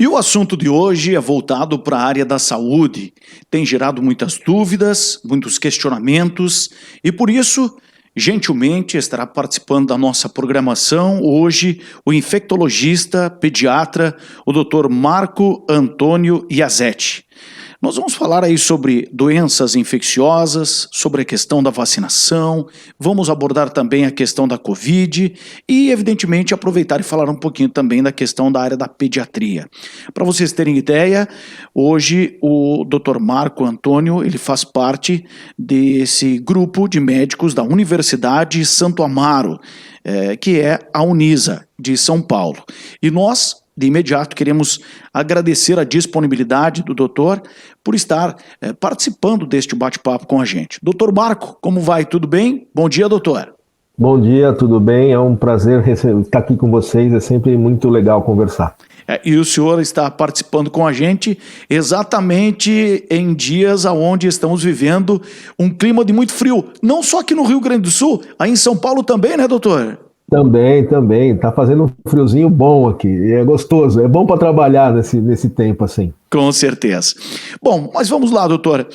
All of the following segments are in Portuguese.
E o assunto de hoje é voltado para a área da saúde. Tem gerado muitas dúvidas, muitos questionamentos e por isso, gentilmente, estará participando da nossa programação hoje o infectologista, pediatra, o Dr. Marco Antônio Iazetti. Nós vamos falar aí sobre doenças infecciosas, sobre a questão da vacinação, vamos abordar também a questão da Covid e, evidentemente, aproveitar e falar um pouquinho também da questão da área da pediatria. Para vocês terem ideia, hoje o Dr. Marco Antônio, ele faz parte desse grupo de médicos da Universidade Santo Amaro, que é a Unisa de São Paulo. E nós, de imediato, queremos agradecer a disponibilidade do doutor por estar participando deste bate-papo com a gente. Doutor Marco, como vai? Tudo bem? Bom dia, doutor. Bom dia, tudo bem? É um prazer estar aqui com vocês, é sempre muito legal conversar. E o senhor está participando com a gente exatamente em dias onde estamos vivendo um clima de muito frio, não só aqui no Rio Grande do Sul, aí em São Paulo também, né, doutor? Também. Tá fazendo um friozinho bom aqui. É gostoso. É bom para trabalhar nesse tempo assim. Com certeza. Bom, mas vamos lá, doutor.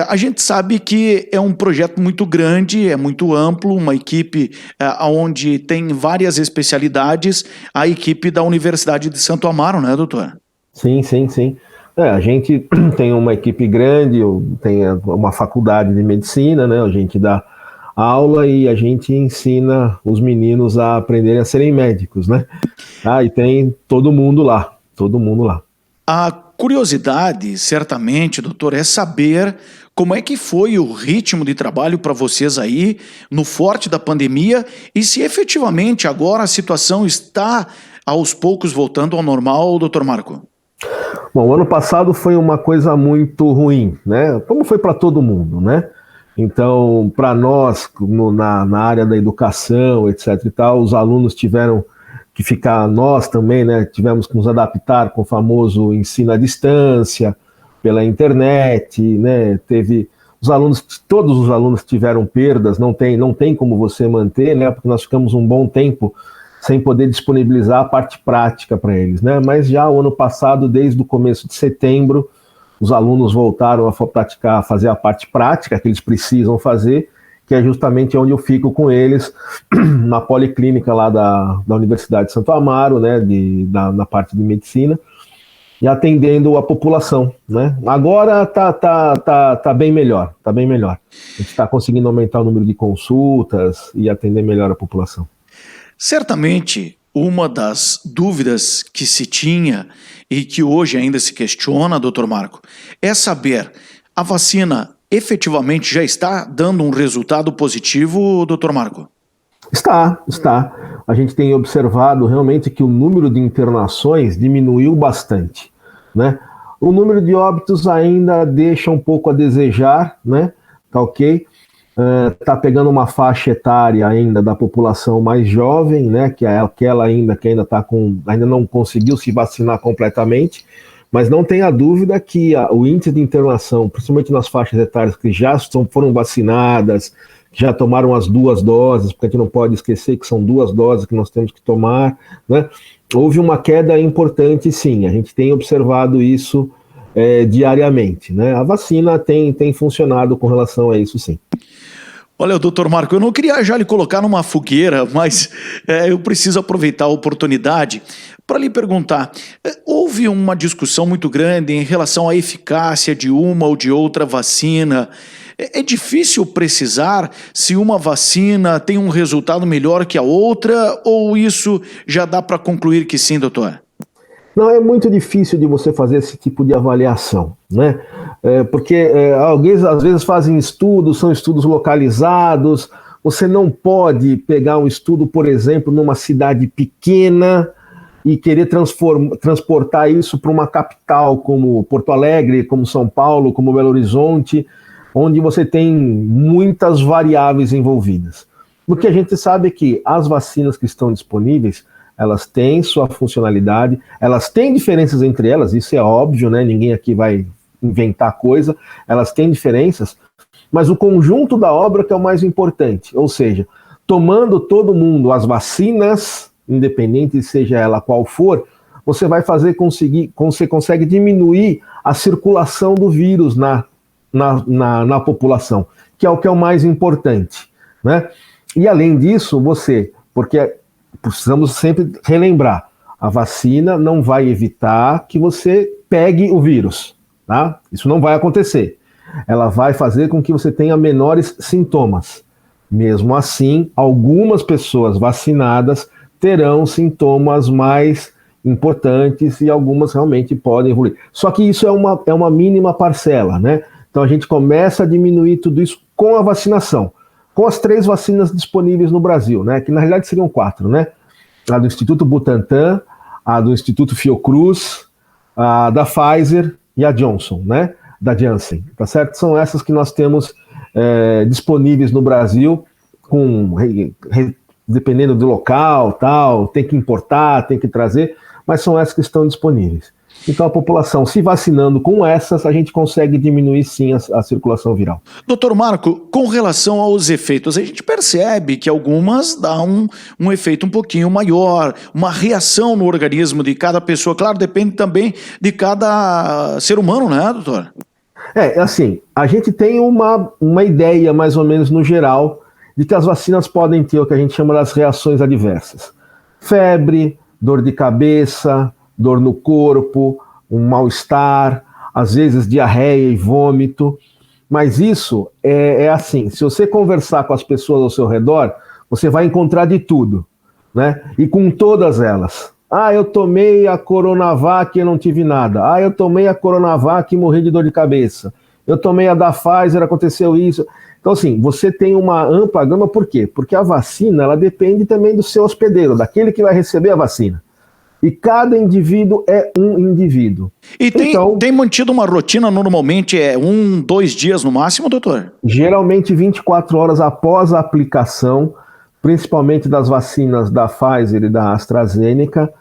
A gente sabe que é um projeto muito grande, é muito amplo, uma equipe onde tem várias especialidades, a equipe da Universidade de Santo Amaro, né, doutor? Sim. A gente tem uma equipe grande, tem uma faculdade de medicina, né? A gente dá aula e a gente ensina os meninos a aprenderem a serem médicos, né? E tem todo mundo lá. A curiosidade, certamente, doutor, é saber como é que foi o ritmo de trabalho para vocês aí no forte da pandemia e se efetivamente agora a situação está aos poucos voltando ao normal, doutor Marco. Bom, o ano passado foi uma coisa muito ruim, né? Como foi para todo mundo, né? Então, para nós, na área da educação, etc. e tal, os alunos tiveram que ficar, nós também, né? Tivemos que nos adaptar com o famoso ensino à distância, pela internet, né? Todos os alunos tiveram perdas, não tem como você manter, né? Porque nós ficamos um bom tempo sem poder disponibilizar a parte prática para eles, né? Mas já o ano passado, desde o começo de setembro, os alunos voltaram a fazer a parte prática que eles precisam fazer, que é justamente onde eu fico com eles, na policlínica lá da Universidade de Santo Amaro, né, na parte de medicina, e atendendo a população, né? Agora tá bem melhor. A gente está conseguindo aumentar o número de consultas e atender melhor a população. Certamente, uma das dúvidas que se tinha e que hoje ainda se questiona, doutor Marco, é saber, a vacina efetivamente já está dando um resultado positivo, doutor Marco? Está. A gente tem observado realmente que o número de internações diminuiu bastante, né? O número de óbitos ainda deixa um pouco a desejar, né? Tá ok? Está pegando uma faixa etária ainda da população mais jovem, né, que é aquela ainda ainda não conseguiu se vacinar completamente, mas não tenha dúvida que o índice de internação, principalmente nas faixas etárias que já foram vacinadas, que já tomaram as 2 doses, porque a gente não pode esquecer que são 2 doses que nós temos que tomar, né, houve uma queda importante, sim, a gente tem observado isso diariamente, né, a vacina tem funcionado com relação a isso, sim. Olha, doutor Marco, eu não queria já lhe colocar numa fogueira, mas eu preciso aproveitar a oportunidade para lhe perguntar. Houve uma discussão muito grande em relação à eficácia de uma ou de outra vacina. É difícil precisar se uma vacina tem um resultado melhor que a outra ou isso já dá para concluir que sim, doutor? Não, é muito difícil de você fazer esse tipo de avaliação, né? Porque alguém às vezes fazem estudos, são estudos localizados, você não pode pegar um estudo, por exemplo, numa cidade pequena e querer transportar isso para uma capital como Porto Alegre, como São Paulo, como Belo Horizonte, onde você tem muitas variáveis envolvidas. Porque a gente sabe que as vacinas que estão disponíveis, elas têm sua funcionalidade, elas têm diferenças entre elas, isso é óbvio, né? Ninguém aqui vai inventar coisa, elas têm diferenças, mas o conjunto da obra que é o mais importante, ou seja, tomando todo mundo as vacinas, independente seja ela qual for, você vai você consegue diminuir a circulação do vírus na população, que é o mais importante, né? E além disso, porque precisamos sempre relembrar, a vacina não vai evitar que você pegue o vírus, tá? Isso não vai acontecer. Ela vai fazer com que você tenha menores sintomas. Mesmo assim, algumas pessoas vacinadas terão sintomas mais importantes e algumas realmente podem evoluir. Só que isso é uma mínima parcela, né? Então a gente começa a diminuir tudo isso com a vacinação, com as 3 vacinas disponíveis no Brasil, né? Que na realidade seriam 4, né? A do Instituto Butantan, a do Instituto Fiocruz, a da Pfizer e a Johnson, né? Da Janssen, tá certo? São essas que nós temos disponíveis no Brasil, dependendo do local, tal, tem que importar, tem que trazer, mas são essas que estão disponíveis. Então a população se vacinando com essas, a gente consegue diminuir sim a circulação viral. Doutor Marco, com relação aos efeitos, a gente percebe que algumas dão um efeito um pouquinho maior, uma reação no organismo de cada pessoa. Claro, depende também de cada ser humano, né, doutor? Assim, a gente tem uma ideia, mais ou menos no geral, de que as vacinas podem ter o que a gente chama das reações adversas. Febre, dor de cabeça, dor no corpo, um mal-estar, às vezes diarreia e vômito. Mas isso é assim, se você conversar com as pessoas ao seu redor, você vai encontrar de tudo, né? E com todas elas. Ah, eu tomei a Coronavac e não tive nada. Ah, eu tomei a Coronavac e morri de dor de cabeça. Eu tomei a da Pfizer, aconteceu isso. Então, assim, você tem uma ampla gama, por quê? Porque a vacina, ela depende também do seu hospedeiro, daquele que vai receber a vacina. E cada indivíduo é um indivíduo. E tem mantido uma rotina normalmente, 1, 2 dias no máximo, doutor? Geralmente 24 horas após a aplicação, principalmente das vacinas da Pfizer e da AstraZeneca.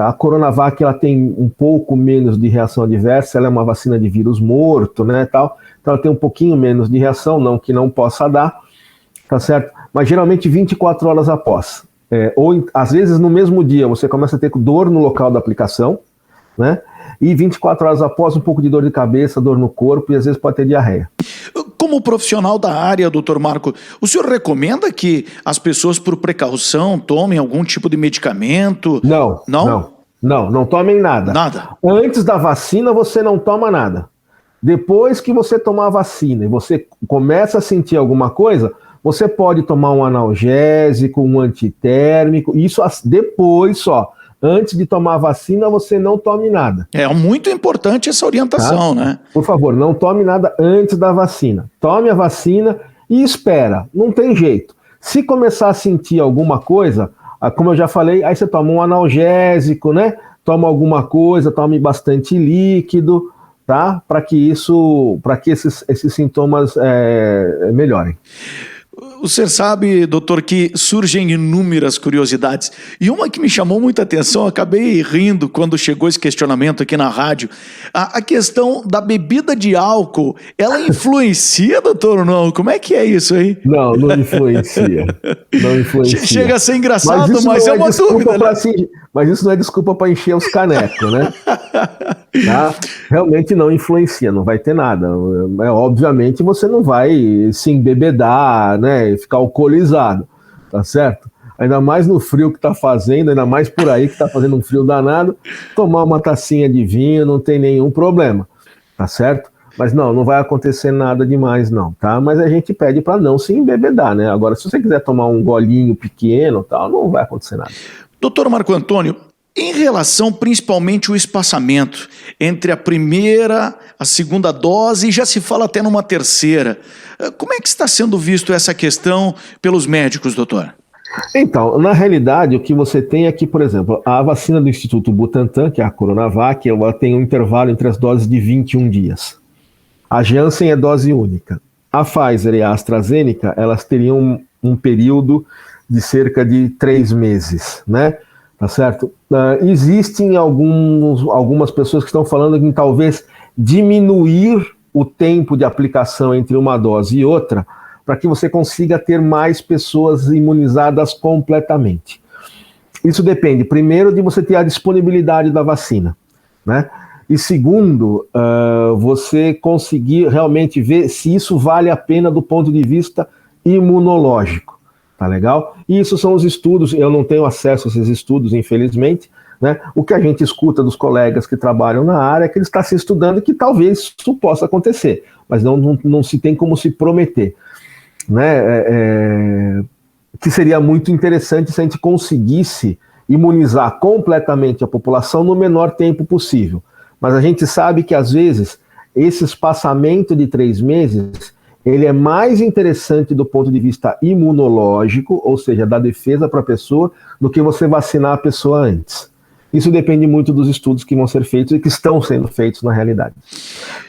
A Coronavac ela tem um pouco menos de reação adversa, ela é uma vacina de vírus morto, né, tal. Então ela tem um pouquinho menos de reação, não que não possa dar, tá certo? Mas geralmente 24 horas após. Ou às vezes no mesmo dia você começa a ter dor no local da aplicação, né? E 24 horas após um pouco de dor de cabeça, dor no corpo e às vezes pode ter diarreia. Como profissional da área, doutor Marco, o senhor recomenda que as pessoas, por precaução, tomem algum tipo de medicamento? Não tomem nada. Nada? Antes da vacina você não toma nada. Depois que você tomar a vacina e você começa a sentir alguma coisa, você pode tomar um analgésico, um antitérmico, isso depois só. Antes de tomar a vacina, você não tome nada. É muito importante essa orientação, tá? Né? Por favor, não tome nada antes da vacina. Tome a vacina e espera. Não tem jeito. Se começar a sentir alguma coisa, como eu já falei, aí você toma um analgésico, né? Toma alguma coisa, tome bastante líquido, tá? Para que esses sintomas melhorem. O senhor sabe, doutor, que surgem inúmeras curiosidades. E uma que me chamou muita atenção, acabei rindo quando chegou esse questionamento aqui na rádio. A questão da bebida de álcool, ela influencia, doutor, ou não? Como é que é isso aí? Não influencia. Não influencia. Chega a ser engraçado, mas é uma dúvida, né? Mas isso não é desculpa para encher os canecos, né? Tá? Realmente não influencia, não vai ter nada. Obviamente você não vai se embebedar, né, e ficar alcoolizado, tá certo? Ainda mais no frio que tá fazendo, ainda mais por aí que tá fazendo um frio danado, tomar uma tacinha de vinho não tem nenhum problema, tá certo? Mas não vai acontecer nada demais não, tá? Mas a gente pede para não se embebedar, né? Agora, se você quiser tomar um golinho pequeno, tal, não vai acontecer nada. Doutor Marco Antônio, em relação principalmente ao espaçamento entre a primeira, a segunda dose e já se fala até numa terceira, como é que está sendo visto essa questão pelos médicos, doutor? Então, na realidade, o que você tem aqui, por exemplo, a vacina do Instituto Butantan, que é a Coronavac, ela tem um intervalo entre as doses de 21 dias. A Janssen é dose única. A Pfizer e a AstraZeneca, elas teriam um período de cerca de 3 meses, né? Tá certo? Existem algumas pessoas que estão falando em talvez diminuir o tempo de aplicação entre uma dose e outra, para que você consiga ter mais pessoas imunizadas completamente. Isso depende, primeiro, de você ter a disponibilidade da vacina, né? E segundo, você conseguir realmente ver se isso vale a pena do ponto de vista imunológico, tá legal? E isso são os estudos, eu não tenho acesso a esses estudos, infelizmente, né? O que a gente escuta dos colegas que trabalham na área é que eles estão se estudando e que talvez isso possa acontecer, mas não se tem como se prometer, né? Que seria muito interessante se a gente conseguisse imunizar completamente a população no menor tempo possível. Mas a gente sabe que, às vezes, esse espaçamento de 3 meses, ele é mais interessante do ponto de vista imunológico, ou seja, da defesa para a pessoa, do que você vacinar a pessoa antes. Isso depende muito dos estudos que vão ser feitos e que estão sendo feitos na realidade.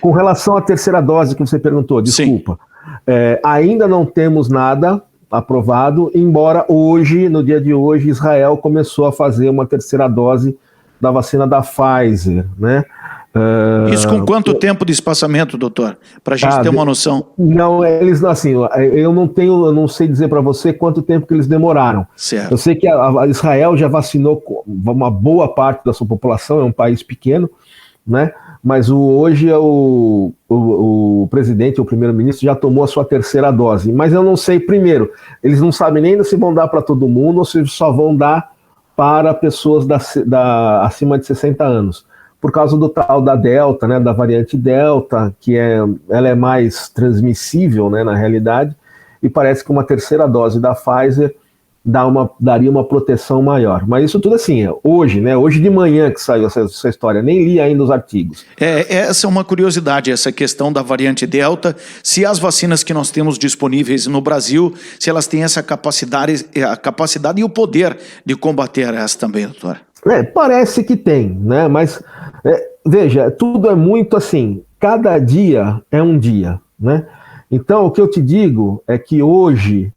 Com relação à terceira dose que você perguntou, desculpa, ainda não temos nada aprovado, embora hoje, no dia de hoje, Israel começou a fazer uma terceira dose da vacina da Pfizer, né? Isso com quanto tempo de espaçamento, doutor? Para a gente ter uma noção. Não, eles assim, eu não sei dizer para você quanto tempo que eles demoraram. Certo. Eu sei que a Israel já vacinou uma boa parte da sua população, é um país pequeno, né? Mas hoje o presidente, o primeiro-ministro, já tomou a sua terceira dose. Mas eu não sei, primeiro, eles não sabem nem se vão dar para todo mundo ou se só vão dar para pessoas acima de 60 anos. Por causa do tal da Delta, né, da variante Delta, que ela é mais transmissível, né, na realidade, e parece que uma terceira dose da Pfizer daria uma proteção maior. Mas isso tudo assim, hoje, né? Hoje de manhã que saiu essa história, nem li ainda os artigos. Essa é uma curiosidade, essa questão da variante Delta, se as vacinas que nós temos disponíveis no Brasil, se elas têm essa capacidade e o poder de combater essa também, doutor. Parece que tem, né? Mas, veja, tudo é muito assim, cada dia é um dia, né? Então, o que eu te digo é que hoje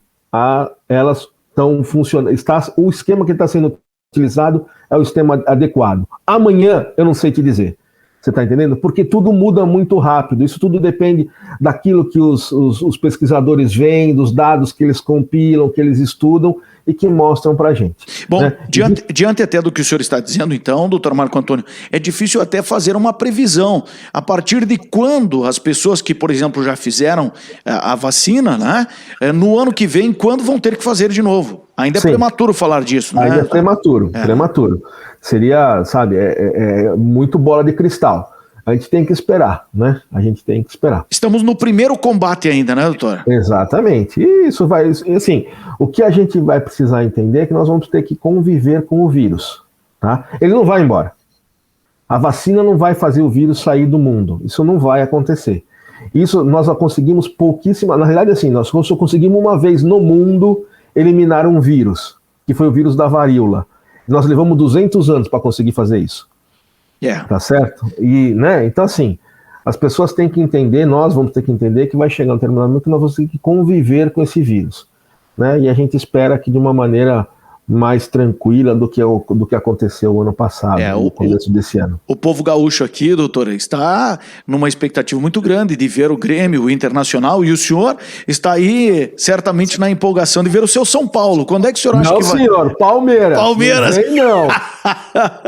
elas estão funcionando, o esquema que está sendo utilizado é o esquema adequado. Amanhã, eu não sei te dizer. Você está entendendo? Porque tudo muda muito rápido. Isso tudo depende daquilo que os pesquisadores veem, dos dados que eles compilam, que eles estudam e que mostram para a gente. Bom, né? diante até do que o senhor está dizendo, então, doutor Marco Antônio, é difícil até fazer uma previsão. A partir de quando as pessoas que, por exemplo, já fizeram a vacina, né, no ano que vem, quando vão ter que fazer de novo? Ainda é prematuro falar disso, né? Ainda é prematuro. Seria, sabe, muito bola de cristal. A gente tem que esperar, né? A gente tem que esperar. Estamos no primeiro combate ainda, né, doutor? Exatamente. E isso vai, assim, o que a gente vai precisar entender é que nós vamos ter que conviver com o vírus, tá? Ele não vai embora. A vacina não vai fazer o vírus sair do mundo. Isso não vai acontecer. Isso nós conseguimos pouquíssima, na realidade assim, nós só conseguimos uma vez no mundo eliminar um vírus, que foi o vírus da varíola. Nós levamos 200 anos para conseguir fazer isso. Tá certo? E, né, então assim, as pessoas têm que entender, nós vamos ter que entender que vai chegar um determinado momento que nós vamos ter que conviver com esse vírus, né? E a gente espera que de uma maneira mais tranquila do que aconteceu ano passado, no começo desse ano. O povo gaúcho aqui, doutor, está numa expectativa muito grande de ver o Grêmio, o Internacional, e o senhor está aí certamente na empolgação de ver o seu São Paulo. Quando é que o senhor acha que vai? Não, senhor, Palmeiras. Palmeiras. Não.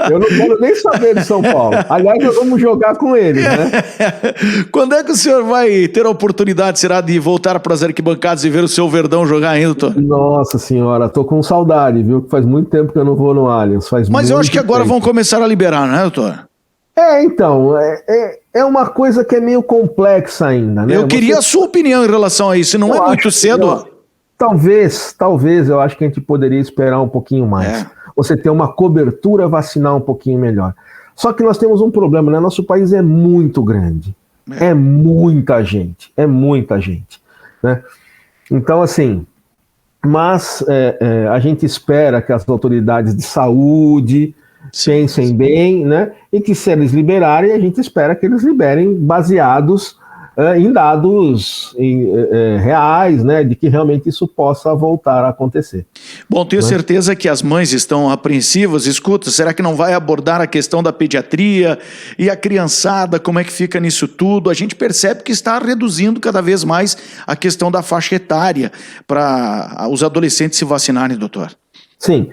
Eu não quero nem saber de São Paulo. Aliás, nós vamos jogar com eles, né? Quando é que o senhor vai ter a oportunidade, será, de voltar para as arquibancadas e ver o seu Verdão jogar ainda, doutor? Nossa senhora, tô com saudade, viu? Que faz muito tempo que eu não vou no Allianz. Mas eu acho que agora vão começar a liberar, né, doutor? Então, é uma coisa que é meio complexa ainda, né? Eu queria a sua opinião em relação a isso, não é muito cedo? Talvez, eu acho que a gente poderia esperar um pouquinho mais. Você ter uma cobertura vacinal um pouquinho melhor. Só que nós temos um problema, né? Nosso país é muito grande. É muita gente, né? Então, assim, mas a gente espera que as autoridades de saúde pensem bem, né? E que se eles liberarem, a gente espera que eles liberem baseados em dados reais, né? De que realmente isso possa voltar a acontecer. Bom, tenho certeza que as mães estão apreensivas. Escuta, será que não vai abordar a questão da pediatria e a criançada, como é que fica nisso tudo? A gente percebe que está reduzindo cada vez mais a questão da faixa etária para os adolescentes se vacinarem, doutor. Sim,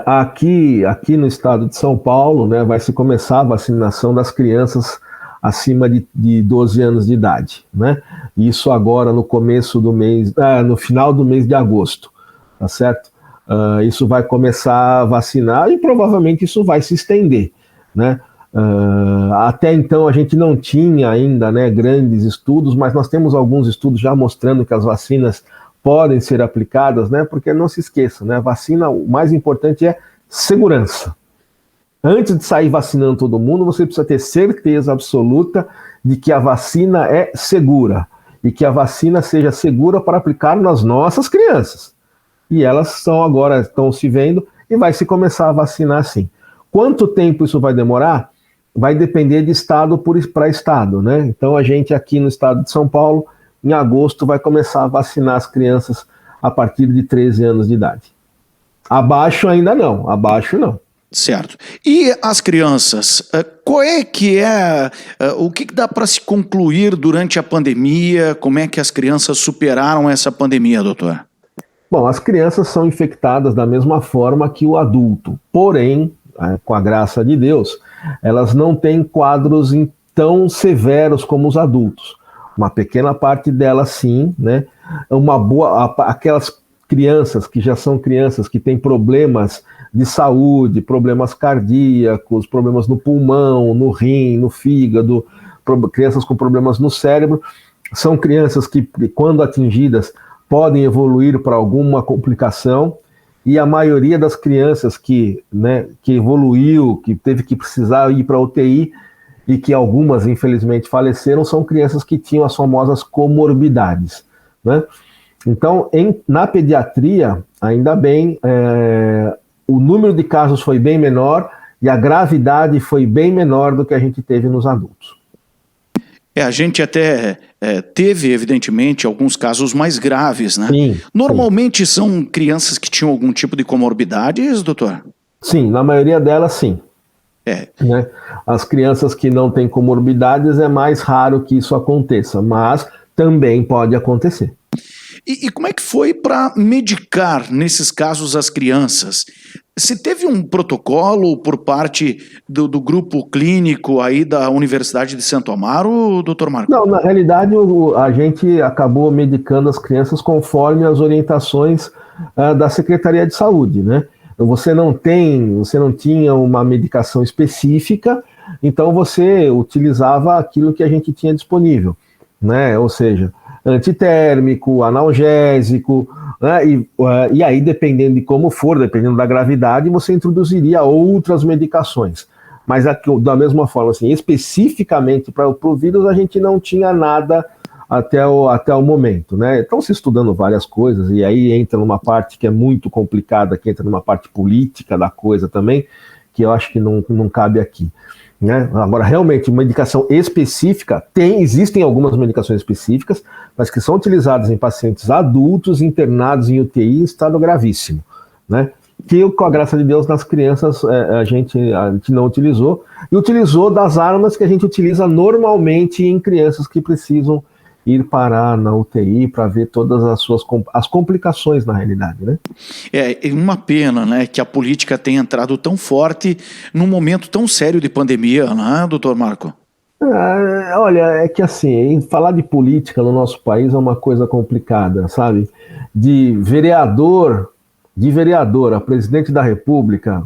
Aqui no estado de São Paulo, né, vai se começar a vacinação das crianças acima de 12 anos de idade, né? Isso agora no começo do mês, no final do mês de agosto, tá certo? Isso vai começar a vacinar e provavelmente isso vai se estender, né? Até então a gente não tinha ainda, né, grandes estudos, mas nós temos alguns estudos já mostrando que as vacinas podem ser aplicadas, né? Porque não se esqueça, né? Vacina, o mais importante é segurança. Antes de sair vacinando todo mundo, você precisa ter certeza absoluta de que a vacina é segura e que a vacina seja segura para aplicar nas nossas crianças. E elas estão se vendo e vai se começar a vacinar sim. Quanto tempo isso vai demorar? Vai depender de estado para estado, né? Então a gente aqui no estado de São Paulo, em agosto, vai começar a vacinar as crianças a partir de 13 anos de idade. Abaixo ainda não, abaixo não. Certo. E as crianças, qual é que o que dá para se concluir durante a pandemia? Como é que as crianças superaram essa pandemia, doutor? Bom, as crianças são infectadas da mesma forma que o adulto, porém, com a graça de Deus, elas não têm quadros tão severos como os adultos. Uma pequena parte delas sim, né? Aquelas crianças que já são crianças que têm problemas de saúde, problemas cardíacos, problemas no pulmão, no rim, no fígado, crianças com problemas no cérebro, são crianças que, quando atingidas, podem evoluir para alguma complicação, e a maioria das crianças que evoluiu, que teve que precisar ir para a UTI, e que algumas, infelizmente, faleceram, são crianças que tinham as famosas comorbidades, né? Então, na pediatria, ainda bem, o número de casos foi bem menor e a gravidade foi bem menor do que a gente teve nos adultos. A gente até teve, evidentemente, alguns casos mais graves, né? Sim, normalmente são crianças que tinham algum tipo de comorbidades, doutor? Sim, na maioria delas, sim. Né? As crianças que não têm comorbidades é mais raro que isso aconteça, mas também pode acontecer. E como é que foi para medicar, nesses casos, as crianças? Se teve um protocolo por parte do grupo clínico aí da Universidade de Santo Amaro, doutor Marco? Não, na realidade a gente acabou medicando as crianças conforme as orientações da Secretaria de Saúde, né? Você não tinha uma medicação específica, então você utilizava aquilo que a gente tinha disponível, né? Ou seja, antitérmico, analgésico, né? E aí, dependendo de como for, dependendo da gravidade, você introduziria outras medicações. Mas da mesma forma, assim, especificamente para o vírus, a gente não tinha nada até o momento, né? Estão se estudando várias coisas, e aí entra numa parte que é muito complicada, que entra numa parte política da coisa também, que eu acho que não cabe aqui, né? Agora, realmente, medicação específica, existem algumas medicações específicas, mas que são utilizadas em pacientes adultos internados em UTI em estado gravíssimo, né? Que, com a graça de Deus, nas crianças a gente não utilizou, e utilizou das armas que a gente utiliza normalmente em crianças que precisam ir parar na UTI para ver todas as complicações na realidade, né? É uma pena, né, que a política tenha entrado tão forte num momento tão sério de pandemia, né, doutor Marco? Olha, é que assim, falar de política no nosso país é uma coisa complicada, sabe? De vereador a presidente da República,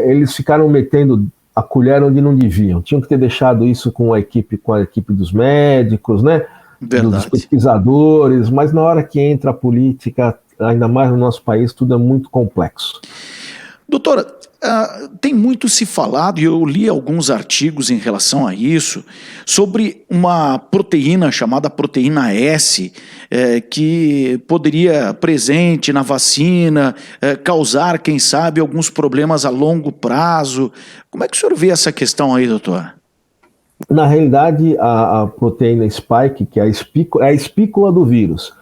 eles ficaram metendo a colher onde não deviam. Tinham que ter deixado isso com a equipe dos médicos, né? Dos pesquisadores, mas na hora que entra a política, ainda mais no nosso país, tudo é muito complexo. Doutora, tem muito se falado, e eu li alguns artigos em relação a isso, sobre uma proteína chamada proteína S, que poderia, presente na vacina, causar, quem sabe, alguns problemas a longo prazo. Como é que o senhor vê essa questão aí, doutor? Na realidade, a proteína spike, que é a espícula do vírus,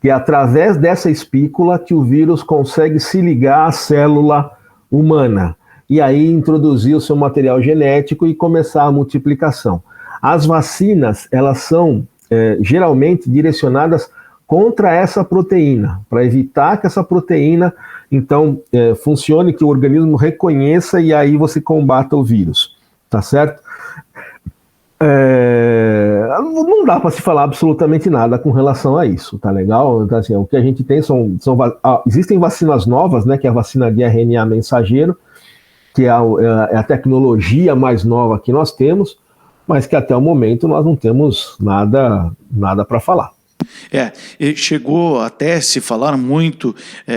que é através dessa espícula que o vírus consegue se ligar à célula humana, e aí introduzir o seu material genético e começar a multiplicação. As vacinas, elas são geralmente direcionadas contra essa proteína, para evitar que essa proteína, então, funcione, que o organismo reconheça e aí você combata o vírus, tá certo? Não dá para se falar absolutamente nada com relação a isso, tá legal? Então, assim, o que a gente tem existem vacinas novas, né, que é a vacina de RNA mensageiro, que é a tecnologia mais nova que nós temos, mas que até o momento nós não temos nada para falar. Chegou até se falar muito,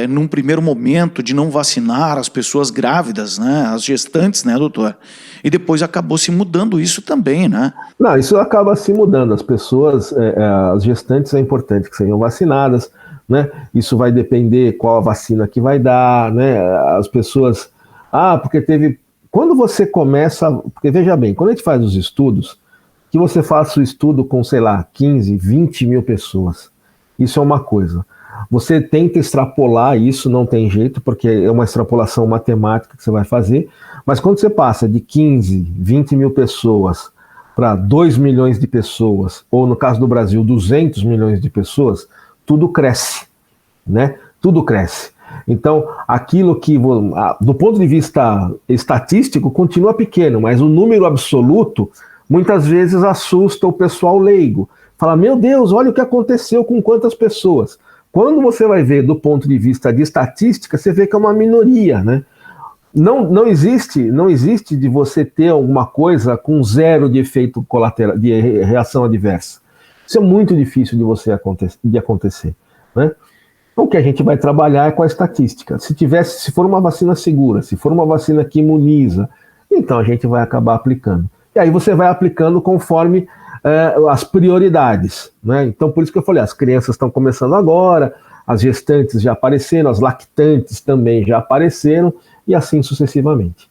num primeiro momento, de não vacinar as pessoas grávidas, né, as gestantes, né, doutor? E depois acabou se mudando isso também, né? Não, isso acaba se mudando. As pessoas, as gestantes é importante que sejam vacinadas, né? Isso vai depender qual a vacina que vai dar, né? As pessoas... porque teve... Quando você começa... Porque veja bem, quando a gente faz os estudos, que você faça o estudo com, sei lá, 15, 20 mil pessoas, isso é uma coisa. Você tenta extrapolar isso, não tem jeito, porque é uma extrapolação matemática que você vai fazer, mas quando você passa de 15, 20 mil pessoas para 2 milhões de pessoas, ou no caso do Brasil, 200 milhões de pessoas, tudo cresce, né? Tudo cresce. Então, aquilo que, do ponto de vista estatístico, continua pequeno, mas o número absoluto muitas vezes assusta o pessoal leigo. Fala, meu Deus, olha o que aconteceu com quantas pessoas. Quando você vai ver do ponto de vista de estatística, você vê que é uma minoria, né? Não existe de você ter alguma coisa com zero de efeito colateral, de reação adversa. Isso é muito difícil de acontecer, né? O que a gente vai trabalhar é com a estatística. Se for uma vacina segura, se for uma vacina que imuniza, então a gente vai acabar aplicando. E aí você vai aplicando conforme as prioridades, né? Então, por isso que eu falei, as crianças estão começando agora, as gestantes já apareceram, as lactantes também já apareceram, e assim sucessivamente.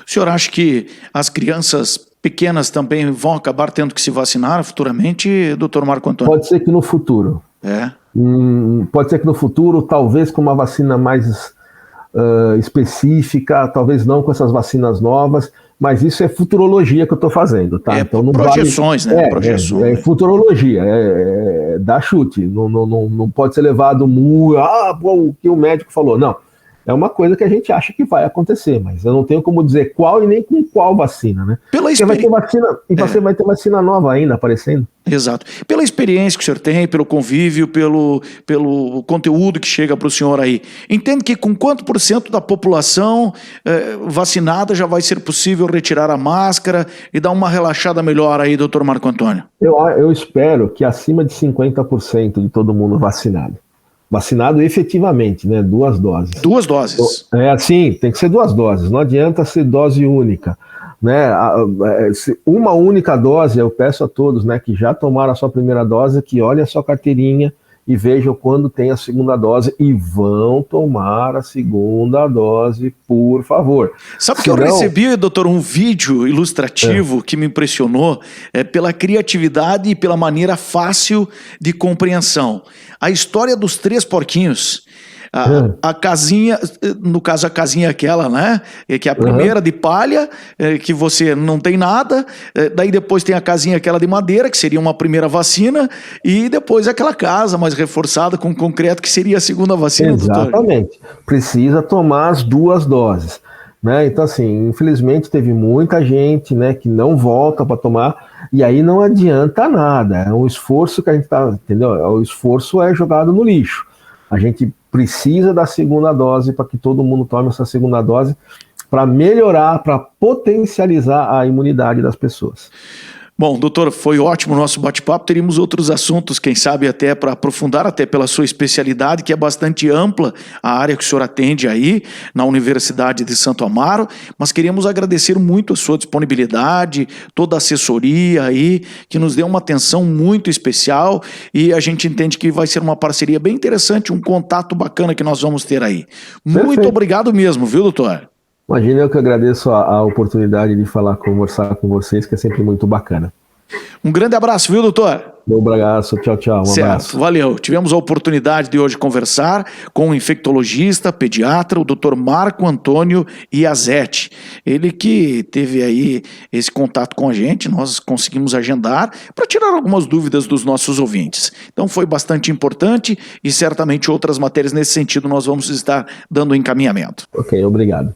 O senhor acha que as crianças pequenas também vão acabar tendo que se vacinar futuramente, doutor Marco Antônio? Pode ser que no futuro. Pode ser que no futuro, talvez com uma vacina mais específica, talvez não com essas vacinas novas, mas isso é futurologia que eu estou fazendo, tá? Então não projeções, vale... né? Projeções. É futurologia, dá chute, não pode ser levado o que o médico falou, não. É uma coisa que a gente acha que vai acontecer, mas eu não tenho como dizer qual e nem com qual vacina, né? Porque vai ter vacina, e você vai ter vacina nova ainda aparecendo. Exato. Pela experiência que o senhor tem, pelo convívio, pelo conteúdo que chega para o senhor aí, entende que com quanto % da população vacinada já vai ser possível retirar a máscara e dar uma relaxada melhor aí, doutor Marco Antônio? Eu espero que acima de 50% de todo mundo vacinado. Vacinado efetivamente, né? 2 doses. 2 doses. Assim, tem que ser 2 doses, não adianta ser dose única, né? Uma única dose, eu peço a todos, né, que já tomaram a sua primeira dose, que olhem a sua carteirinha e vejam quando tem a segunda dose e vão tomar a segunda dose, por favor. Sabe que eu recebi, doutor, um vídeo ilustrativo que me impressionou pela criatividade e pela maneira fácil de compreensão. A história dos 3 porquinhos. A casinha, no caso a casinha aquela, né, que é a primeira de palha, que você não tem nada, daí depois tem a casinha aquela de madeira, que seria uma primeira vacina, e depois aquela casa mais reforçada com concreto, que seria a segunda vacina, doutor. Exatamente, precisa tomar as 2 doses, né? Então assim, infelizmente teve muita gente, né, que não volta para tomar, e aí não adianta nada, é um esforço que a gente tá, entendeu? O esforço é jogado no lixo. A gente precisa da segunda dose para que todo mundo tome essa segunda dose para melhorar, para potencializar a imunidade das pessoas. Bom, doutor, foi ótimo o nosso bate-papo. Teríamos outros assuntos, quem sabe até para aprofundar, até pela sua especialidade, que é bastante ampla, a área que o senhor atende aí na Universidade de Santo Amaro, mas queríamos agradecer muito a sua disponibilidade, toda a assessoria aí, que nos deu uma atenção muito especial, e a gente entende que vai ser uma parceria bem interessante, um contato bacana que nós vamos ter aí. Perfeito. Muito obrigado mesmo, viu, doutor? Imagina, eu que agradeço a oportunidade de conversar com vocês, que é sempre muito bacana. Um grande abraço, viu, doutor? Um abraço, tchau, tchau. Um abraço. Certo, valeu. Tivemos a oportunidade de hoje conversar com o infectologista, pediatra, o Dr. Marco Antônio Iazetti. Ele que teve aí esse contato com a gente, nós conseguimos agendar para tirar algumas dúvidas dos nossos ouvintes. Então foi bastante importante e certamente outras matérias nesse sentido nós vamos estar dando encaminhamento. Ok, obrigado.